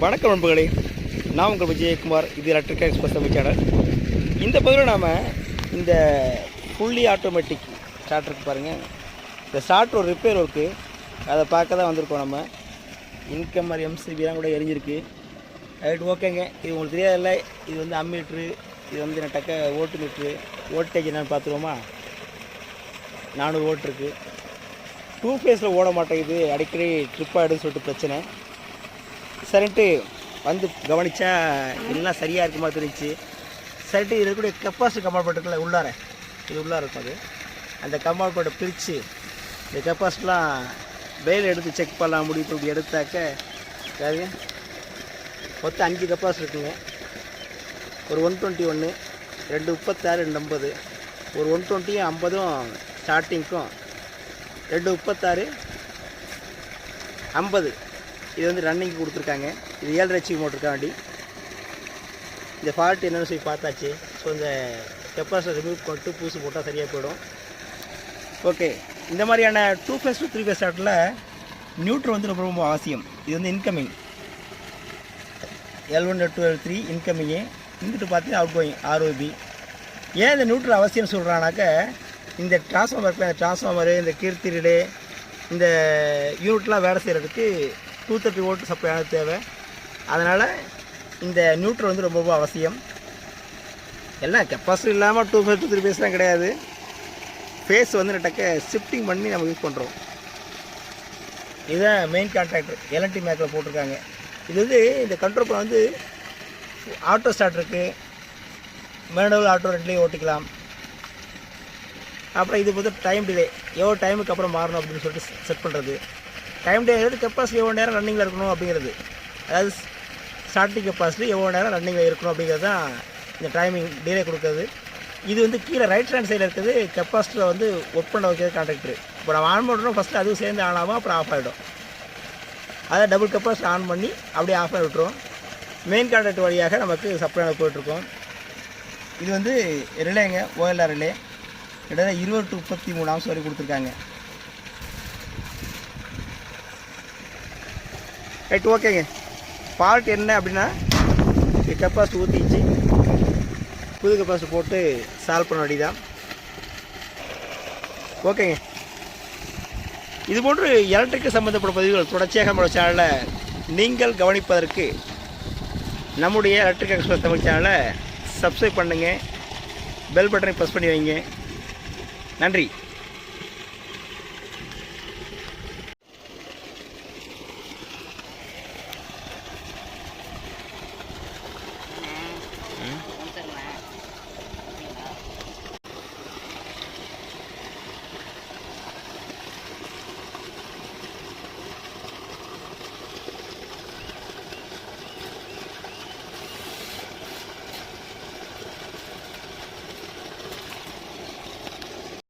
வணக்கம் நண்பர்களே, நான் உங்கள் விஜயகுமார். இது எலக்ட்ரிக்கல் எக்ஸ்பிரஸ் தமிழ் சேனல். இந்த பகுதியில் நாம் இந்த ஃபுல்லி ஆட்டோமேட்டிக் ஸ்டார்டருக்கு பாருங்கள். இந்த ஸ்டார்டர் ஒரு ரிப்பேர் ஒர்க்கு, அதை பார்க்க தான் வந்திருக்கோம். நம்ம இன்கம்மர் எம்சிபிலாம் கூட எரிஞ்சிருக்கு. ரைட், ஓகேங்க. இது உங்களுக்கு தெரியாதில்ல, இது வந்து அம்மீட்ரு, இது வந்து நட்டக்க ஓட்டு மீட்ரு. ஓல்டேஜ் என்னென்னு பார்த்துருவோமா? 400 வோல்ட் இருக்குது. 2 ஃபேஸில் ஓட மாட்டேங்குது, அடிக்கடி ட்ரிப் ஆகிடுன்னு சொல்லிட்டு பிரச்சனை. சரின்ட்டு வந்து கவனித்தா எல்லாம் சரியாக இருக்க மாதிரி தெரிஞ்சு. சரிட்டு இதில் இருக்கக்கூடிய கெப்பாசிட்டி கம்பார்ட்மெண்ட் இருக்குல்ல, உள்ளார இது உள்ளார இருக்கும். அது அந்த கம்பார்ட்மெண்ட்டை பிரித்து இந்த கெப்பாசிட்டிலாம் வெயில் எடுத்து செக் பண்ணலாம் முடியும். இப்படி எடுத்தாக்க சரிங்க, மொத்தம் 5 கெப்பாசிட்டி இருக்குங்க. ஒரு 121, 2 36, 2 50. ஒரு 120 50 ஸ்டார்டிங்க்கும், 2 36 50 இது வந்து ரன்னிங்க்கு கொடுத்துருக்காங்க. இது 7.5 HP மோட்டருக்காண்டி. இந்த ஃபால்ட் என்னென்னு சொல்லி பார்த்தாச்சு. ஸோ இந்த கெப்பாசிட்டர் ரிமூவ் பண்ணிட்டு பூசு போட்டால் சரியாக போயிடும். ஓகே, இந்த மாதிரியான 2 ஃபேஸ் 3 ஃபேஸ் ஸ்டார்ட்டில் நியூட்ரல் வந்து ரொம்ப ரொம்ப அவசியம். இது வந்து incoming L1 L2 L3 incoming. இங்கிட்டு பார்த்தீங்கன்னா அவுட் கோயிங் ROB. ஏன் இந்த நியூட்ரல் அவசியம்னு சொல்கிறானாக்க, இந்த டிரான்ஸ்ஃபார்மர் இருக்குல்ல, இந்த டிரான்ஸ்ஃபார்மரு, இந்த கீர்த்தி ரிலே, இந்த யூனிட்லாம் வேலை செய்கிறதுக்கு 230 வோல்ட் சப்ளை தேவை. அதனால் இந்த நியூட்ரல் வந்து ரொம்ப ரொம்ப அவசியம். எல்லாம் கெப்பாசிட்டி இல்லாமல் 2 ஃபேஸ் 3 ஃபேஸ்லாம் கிடையாது. ஃபேஸ் வந்து நட்டக்க ஷிஃப்டிங் பண்ணி நம்ம யூஸ் பண்ணுறோம். இதுதான் மெயின் கான்ட்ராக்டர் எல்என்டி மேக்கில் போட்டிருக்காங்க. இது வந்து இந்த கண்ட்ரோல் பண்ண வந்து ஆட்டோ ஸ்டார்ட் இருக்குது, மேனுவல் ஆட்டோ ரெண்டுலேயும் ஓட்டிக்கலாம். அப்புறம் இது வந்து டைம் டிலே, எவ்வளோ டைமுக்கு அப்புறம் மாறணும் அப்படின்னு சொல்லிட்டு செட் பண்ணுறது. டைம் டிலே கெப்பாசிட்டி எவ்வளோ நேரம் ரன்னிங்கில் இருக்கணும் அப்படிங்கிறது, அதாவது ஸ்டார்டிங் கெப்பாசிட்டி எவ்வளோ நேரம் ரன்னிங்கில் இருக்கணும் அப்படிங்கிறது தான் இந்த டைமிங் டிலே கொடுக்குறது. இது வந்து கீழே ரைட் ஹேண்ட் சைடில் இருக்குது கெப்பாசிட்டியில் வந்து ஒர்க் பண்ண வைக்கிறது கான்ட்ராக்டர். இப்போ நம்ம ஆன் பண்ணுறோம், ஃபஸ்ட்டு அதுவும் சேர்ந்து ஆன் ஆகும், அப்புறம் ஆஃப் ஆகிடும். அதை டபுள் கெப்பாசிட்டி ஆன் பண்ணி அப்படியே ஆஃப் பண்ணி விட்டுரும். மெயின் கான்ட்ராக்ட் வழியாக நமக்கு சப்ளை போயிட்டுருக்கோம். இது வந்து ரிலேங்க, OLR ரிலே. கிட்டத்தட்ட 20 to 33 ஆம்ஸ் வரை கொடுத்துருக்காங்க. ரைட், ஓகேங்க. ஃபால்ட் என்ன அப்படின்னா, கெப்பாசிட்டி ஊற்றிச்சு, புது கெப்பாசிட்டி போட்டு சால்வ் பண்ண வேண்டியதான். ஓகேங்க. இது போன்று எலக்ட்ரிக்கு சம்மந்தப்பட்ட பதிவுகள் தொடர்ச்சியாக நம்மளோட சேனலில் நீங்கள் கவனிப்பதற்கு நம்முடைய எலக்ட்ரிக் எக்ஸ்பிரஸ் தமிழ் சேனலை சப்ஸ்கிரைப் பண்ணுங்கள், பெல் பட்டனை ப்ரெஸ் பண்ணி வைங்க. நன்றி.